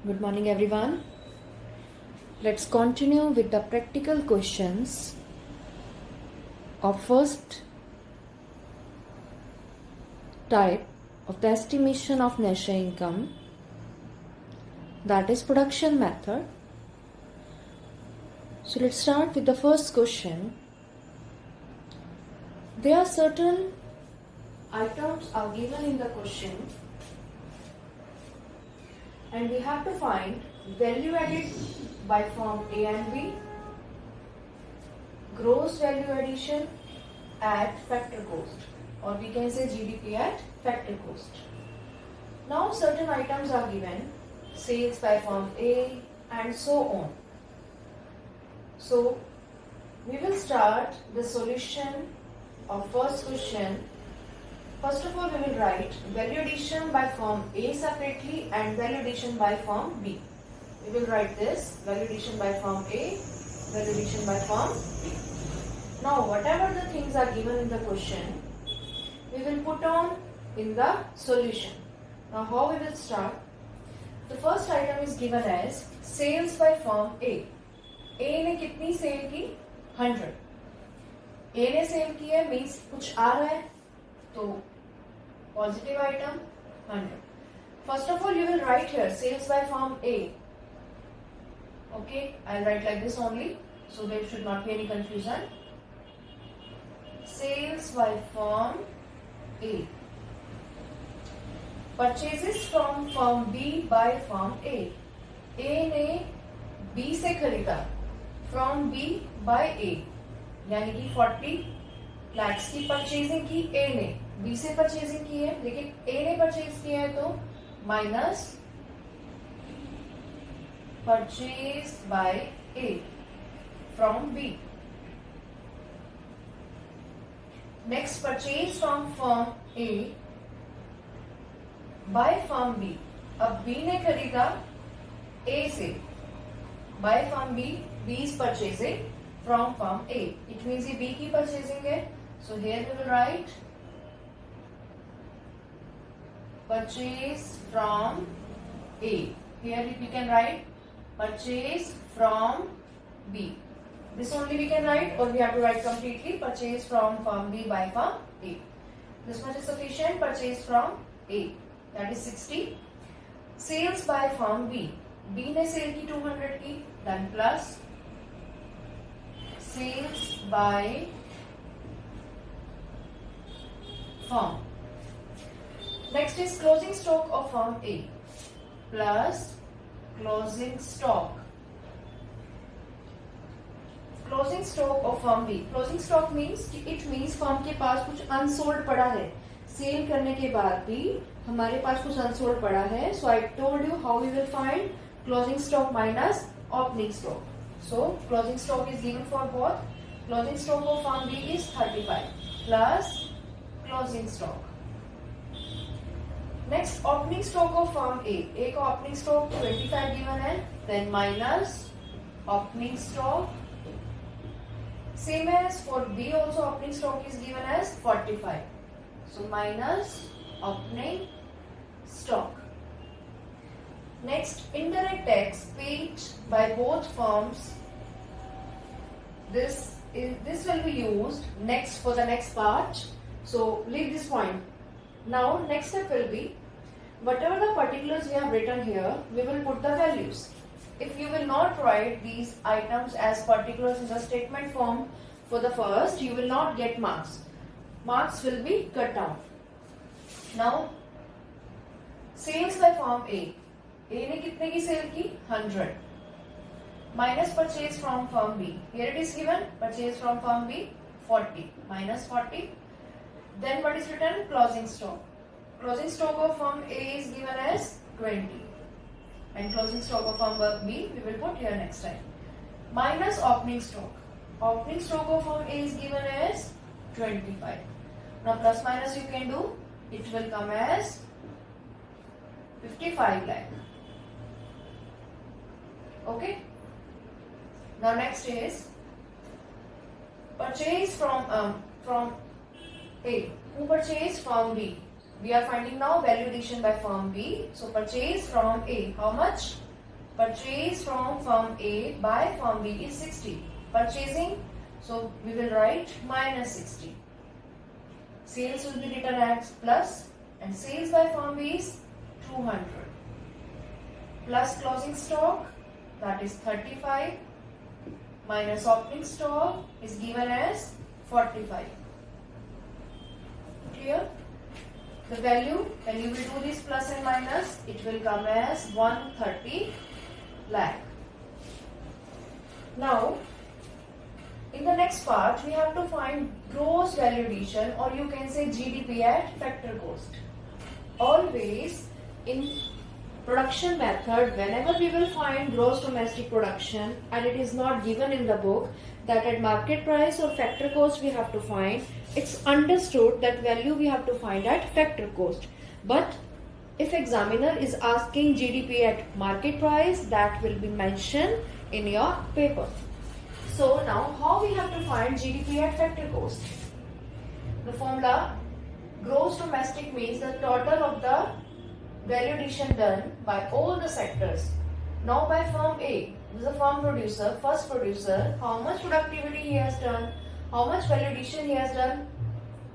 Good morning, everyone. Let's continue with the practical questions of first type of the estimation of national income, that is production method. So let's start with the first question. There are certain items are given in the question and we have to find value added by firm A and B, gross value addition at factor cost, or we can say GDP at factor cost. Now certain items are given, sales by firm A and so on. So we will start the solution of first question. First of all, we will write value addition by firm A separately and value addition by firm B. We will write this value addition by firm A, value addition by firm B. Now, whatever the things are given in the question, we will put on in the solution. Now, how we will start? The first item is given as sales by firm A. A ने कितनी cell की? 100. A ने cell की है means कुछ आ रहा है तो positive item 100. First of all, you will write here sales by firm A. Okay, I'll write like this only, so there should not be any confusion. Sales by firm A. Purchases from firm B by firm A. A ने B से खरीदा from B by A, यानी कि 40 lakhs की purchasing की A ने, B से purchasing की है लेकिन A ने परचेज किया है तो minus purchase by A from B. Next purchase from firm A by firm B. अब B ने खरीदा A से by firm B. B is purchasing from firm A. It means ये B की purchasing है. So here we will write purchase from A. Here we can write purchase from B. This only we can write, or we have to write completely purchase from firm B by firm A. This much is sufficient. Purchase from A, that is 60. Sales by firm B. B ने cell की 200 की, then plus sales by firm. Next is closing stock of firm A plus closing stock. Closing stock of firm B. Closing stock means it means firm के पास कुछ unsold पड़ा है. Cell करने के बाद भी हमारे पास कुछ unsold पड़ा है. So I told you how we will find closing stock minus opening stock. So closing stock is given for both. Closing stock of firm B is 35 plus closing stock. Next opening stock of firm A. A का opening stock 25 given है, then minus opening stock. Same as for B also opening stock is given as 45. So minus opening stock. Next, indirect tax paid by both firms. This will be used next for the next part. So leave this point. Now next step will be whatever the particulars we have written here, we will put the values. If you will not write these items as particulars in the statement form for the first, you will not get marks. Marks will be cut down. Now sales by firm A. A ने कितने की cell की? 100. Minus purchase from firm B. Here it is given purchase from firm B 40 minus 40. Then what is written? Closing stock. Closing stock of firm A is given as 20. And closing stock of firm B we will put here next time. Minus opening stock. Opening stock of firm A is given as 25. Now plus minus you can do. It will come as 55 lakh. Okay. Now next is purchase from A. Who purchased? Firm B. We are finding now value addition by firm B. So purchase from A. How much? purchase from firm A by firm B is 60. Purchasing, so we will write minus 60. Sales will be written as plus, and sales by firm B is 200. Plus closing stock, that is 35, minus opening stock is given as 45. Clear? The value, when you will do this plus and minus, it will come as 130 lakh. Now, in the next part, we have to find gross value addition, or you can say GDP at factor cost. Always in production method, whenever we will find gross domestic production and it is not given in the book that at market price or factor cost we have to find, it's understood that value we have to find at factor cost. But if examiner is asking GDP at market price, that will be mentioned in your paper. So now how we have to find GDP at factor cost? The formula gross domestic means the total of the value addition done by all the sectors. Now by firm A, this is a firm producer, first producer, how much productivity he has done, how much value addition he has done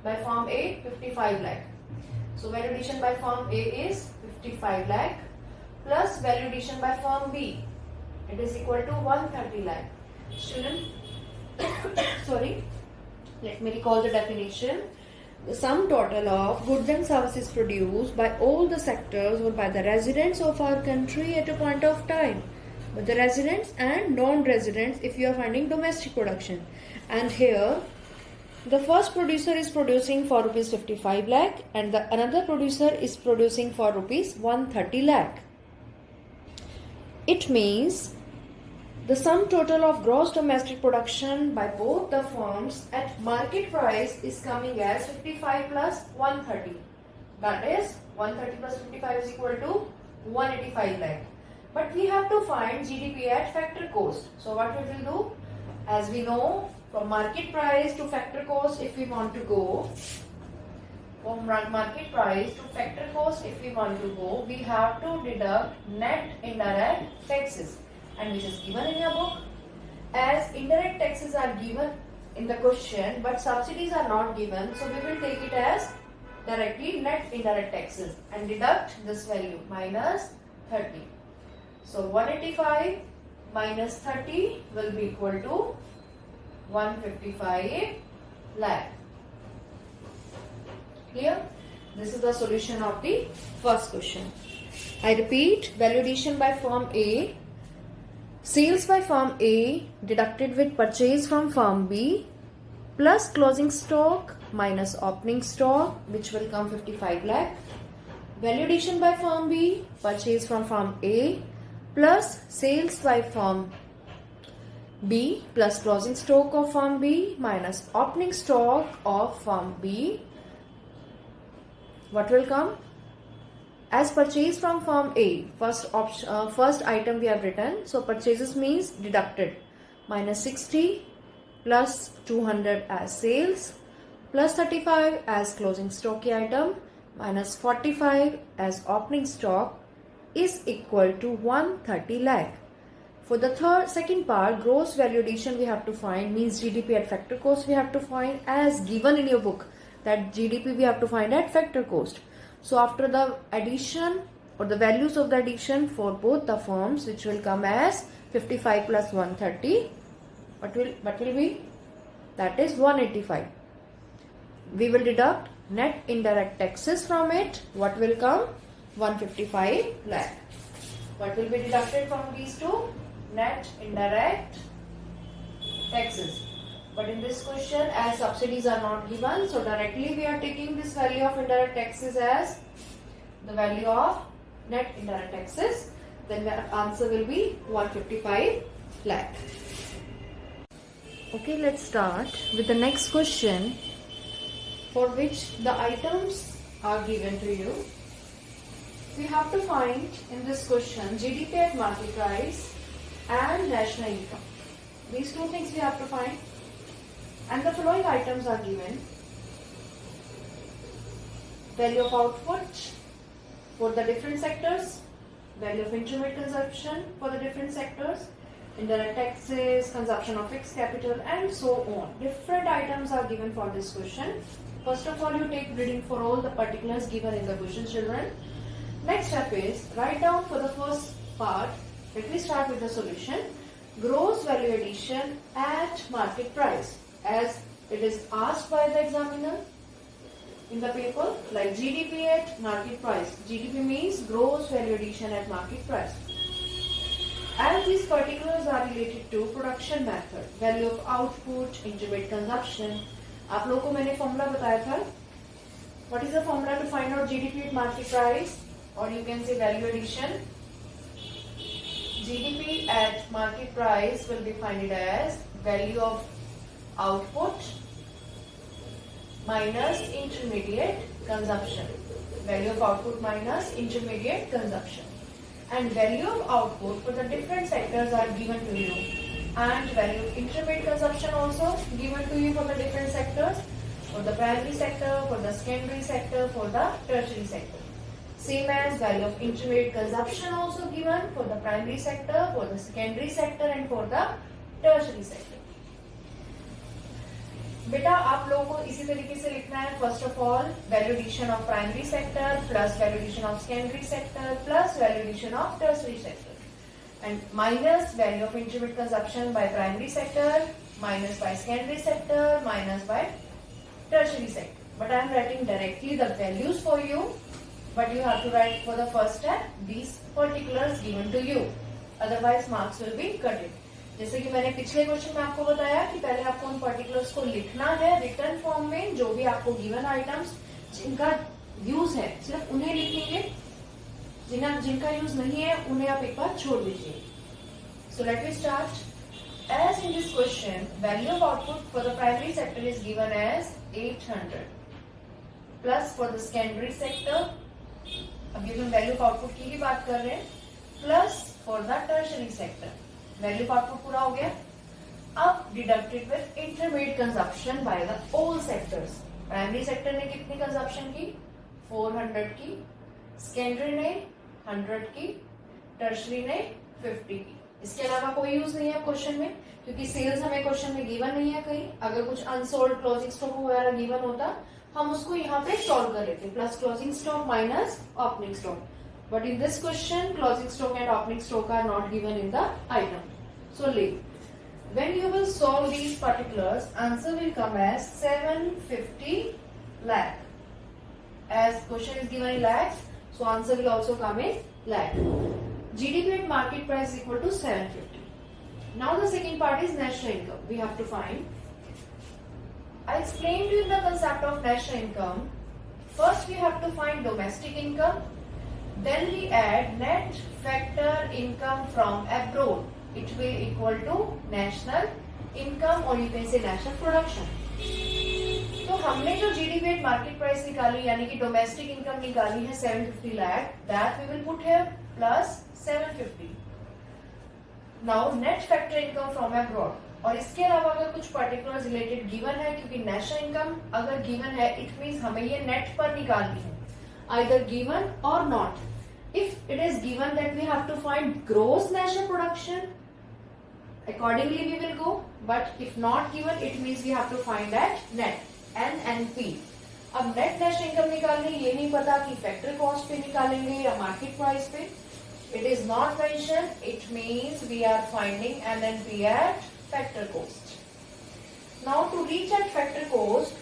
by firm A, 55 lakh. So value addition by firm A is 55 lakh plus value addition by firm B, it is equal to 130 lakh. Student, sorry, let me recall the definition. The sum total of goods and services produced by all the sectors or by the residents of our country at a point of time. But the residents and non-residents if you are finding domestic production. And here the first producer is producing for rupees 55 lakh and the another producer is producing for rupees 130 lakh. It means the sum total of gross domestic production by both the firms at market price is coming as 55 plus 130. That is 130 plus 55 is equal to 185 lakh. But we have to find GDP at factor cost. So what we will do? As we know, from market price to factor cost, if we want to go, from market price to factor cost, if we want to go, we have to deduct net indirect taxes, and which is given in your book. As indirect taxes are given in the question but subsidies are not given, so we will take it as directly net indirect taxes and deduct this value minus 30. So 185 minus 30 will be equal to 155 lakh. Clear? This is the solution of the first question. I repeat, value addition by firm A, sales by firm A deducted with purchase from firm B plus closing stock minus opening stock, which will come 55 lakh. Value addition by firm B, purchase from firm A plus sales by firm B plus closing stock of firm B minus opening stock of firm B. What will come? As purchase from firm A, first item we have written. So purchases means deducted minus 60 plus 200 as sales plus 35 as closing stock item minus 45 as opening stock is equal to 130 lakh. For the second part, gross value addition we have to find, means GDP at factor cost we have to find as given in your book, that GDP we have to find at factor cost. So after the addition or the values of the addition for both the firms, which will come as 55 plus 130, what will be? That is 185. We will deduct net indirect taxes from it. What will come? 155 lakh. What will be deducted from these two? Net indirect taxes. But in this question, as subsidies are not given, so directly we are taking this value of indirect taxes as the value of net indirect taxes. Then the answer will be 155 lakh. Okay, let's start with the next question, for which the items are given to you. We have to find in this question GDP at market price and national income. These two things we have to find. And the following items are given: value of output for the different sectors, value of intermediate consumption for the different sectors, indirect taxes, consumption of fixed capital, and so on. Different items are given for this question. First of all, you take reading for all the particulars given in the question, children. Next step is write down for the first part. Let me start with the solution. Gross value addition at market price, as it is asked by the examiner in the paper, like GDP at market price. GDP means gross value addition at market price. As these particulars are related to production method, value of output, intermediate consumption, आप लोगों को मैंने formula बताया था. What is the formula to find out GDP at market price, or you can say value addition? GDP at market price will be defined as value of output minus intermediate consumption. Value of output minus intermediate consumption. And value of output for the different sectors are given to you. And value of intermediate consumption also given to you for the different sectors. For the primary sector, for the secondary sector, for the tertiary sector. Same as value of intermediate consumption also given for the primary sector, for the secondary sector, and for the tertiary sector. बेटा आप लोगों को इसी तरीके से लिखना है. First of all value addition of primary sector plus value addition of secondary sector plus value addition of tertiary sector and minus value of intermediate consumption by primary sector minus by secondary sector minus by tertiary sector. But I am writing directly the values for you, but you have to write for the first step these particulars given to you, otherwise marks will be cutted. जैसे कि मैंने पिछले question में आपको बताया कि पहले आपको उन पर्टिकुलर्स को लिखना है रिटर्न फॉर्म में, जो भी आपको गिवन आइटम्स जिनका यूज है सिर्फ उन्हें लिखेंगे, जिनका यूज नहीं है उन्हें आप एक बार छोड़ दीजिए. So let me start. As in this question value of output for the primary sector is given as 800 plus for the secondary sector, अभी हम वैल्यू ऑफ आउटपुट की ही बात कर रहे हैं, plus for the tertiary sector. Value of output पूरा हो गया. अब deducted with intermediate consumption by the all sectors. Primary sector ने कितनी कंजप्शन की? 400 की. सेकेंडरी ने 100 की. टर्शरी ने 50 की. इसके अलावा कोई यूज नहीं है क्वेश्चन में, क्योंकि सेल्स हमें क्वेश्चन में गिवन नहीं है. कहीं अगर कुछ अनसोल्ड क्लोजिंग स्टॉक वगैरह गिवन होता हम उसको यहाँ पे सॉल्व कर लेते, plus closing stock minus opening stock. But in this question, closing stock and opening stock are not given in the item. So leave. When you will solve these particulars, answer will come as 750 lakh. As question is given in lakhs, so answer will also come in lakh. GDP at market price is equal to 750. Now the second part is national income. We have to find. I explained to you the concept of national income. First we have to find domestic income. Then we add net factor income from abroad. It will equal to national income or you can say national production. तो हमने जो GDP at market price निकाली यानी कि domestic income निकाली है 750 lakh, that we will put here plus 750. Now net factor income from abroad. और इसके अलावा अगर कुछ particulars related given है, क्योंकि national income अगर given है it means हमें ये net पर निकालनी है, either given or not. If it is given that we have to find gross national production, accordingly we will go. But if not given, it means we have to find that net N and P. अब net national income निकालने ये नहीं पता कि factor cost पे निकालेंगे या market price पे. It is not mentioned. It means we are finding N and P at factor cost. Now to reach at factor cost,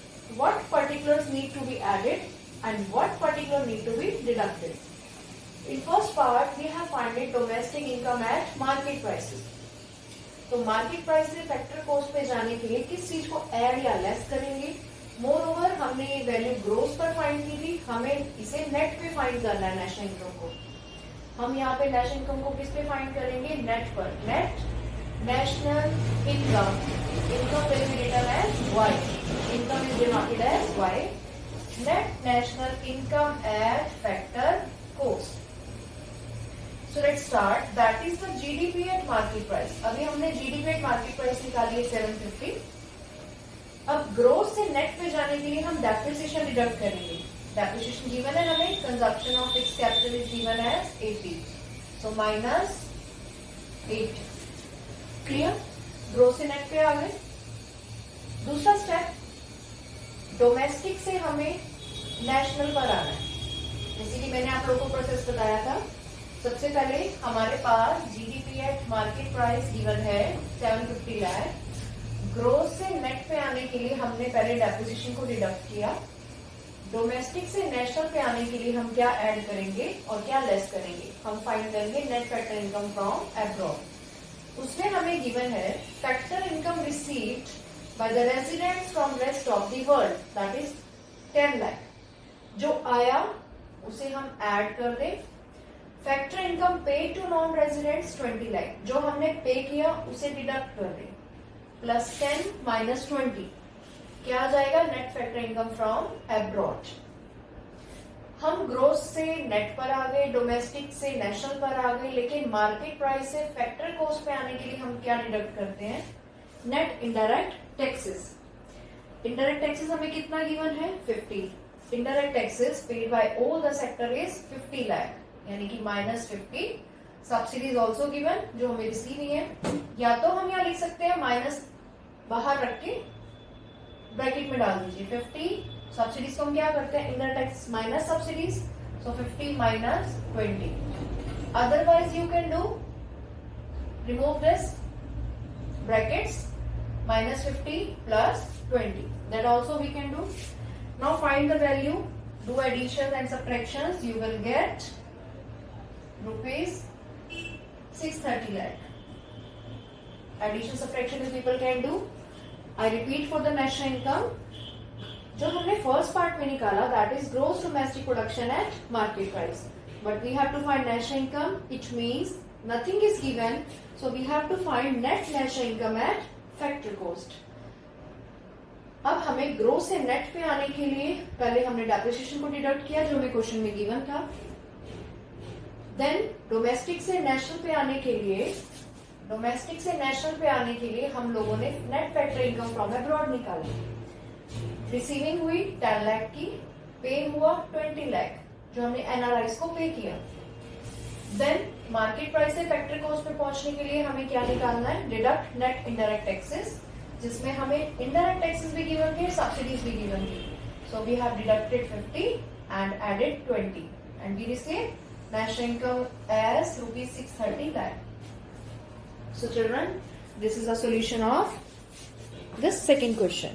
what particulars need to be added and what particular need to be deducted. In first part we have found domestic income at market prices. तो market price से factor cost पे जाने के लिए किस चीज को add या लेस करेंगे. मोर ओवर हमने ये वैल्यू ग्रोस पर फाइंड की थी, हमें इसे नेट पे फाइंड करना है नेशनल इनकम को. हम यहाँ पे नेशनल इनकम को किस पे फाइंड करेंगे? नेट पर. Net national income. Income will be written as Y. Income is denoted as Y. Net national income at factor cost. So let's start. That is the GDP at market price. अभी हमने GDP at market price निकाली है 750. अब gross से net पे जाने के लिए हम डेप्रिसिएशन डिडक्ट करेंगे. डेप्रिसिएशन गिवन है हमें. Consumption of fixed capital is given as 80. So -8. Clear? Gross से नेट पे आ गए. दूसरा स्टेप, डोमेस्टिक से हमें नेशनल पर आना है. जैसे कि मैंने आप लोगों को प्रोसेस बताया था. सबसे पहले हमारे पास GDP at market price given है 750 लाख. ग्रोस से नेट पे आने के लिए हमने पहले डेप्रिसिएशन को डिडक्ट किया. डोमेस्टिक से नेशनल पे आने के लिए हम क्या ऐड करेंगे और क्या लेस करेंगे, हम फाइंड करेंगे net factor income from abroad. उसमें हमें गिवन है factor income received by the residents from rest of the world, that is 10 lakh. जो आया उसे हम ऐड कर दें. फैक्टर इनकम पे टू नॉन रेजिडेंट्स 20 लाख, जो हमने पे किया उसे डिडक्ट कर दें. +10 -20 क्या आ जाएगा, net factor income from abroad. हम ग्रोस से नेट पर आ गए, डोमेस्टिक से नेशनल पर आ गए, लेकिन मार्केट प्राइस से फैक्टर कॉस्ट पे आने के लिए हम क्या डिडक्ट करते हैं, net indirect taxes. Indirect taxes हमें कितना गिवन है, 50. Indirect taxes paid by all the sector is 50 lakh, यानी कि -50. सब्सिडीज ऑल्सो गिवन, जो हमें रिसीव नहीं है. या तो हम यहाँ लिख सकते हैं माइनस बाहर रख के ब्रैकेट में डाल दीजिए 50. सब्सिडीज को हम क्या करते हैं, indirect tax minus subsidies, so 50 -20. Otherwise you can do remove this brackets -50 +20. That also we can do. Now find the value, do additions and subtractions, you will get rupees 630 lakh. Addition subtraction is people can do. I repeat for the national income, जो हमने first part में निकाला that is gross domestic production at market price, but we have to find national income, which means nothing is given, so we have to find net national income at factor cost. अब हमें gross से net पे आने के लिए पहले हमने depreciation को डिडक्ट किया जो हमें क्वेश्चन में गिवन था. देन डोमेस्टिक से नेशनल पे आने के लिए हम लोगों ने net factor income from abroad निकाली. रिसीविंग हुई 10 लाख की, पे हुआ 20 लाख जो हमने एनआरआईज को पे किया. देन मार्केट प्राइस से फैक्टर कॉस्ट पे पहुंचने के लिए हमें क्या निकालना है, डिडक्ट नेट इनडायरेक्ट टैक्सेस, जिसमें हमें इनडायरेक्ट टैक्सेस भी गिवन थे, सब्सिडीज भी गिवन थी. So we have deducted 50 and added 20 and we receive national income as rupees 630 lakh. So children, this is a solution of this second question.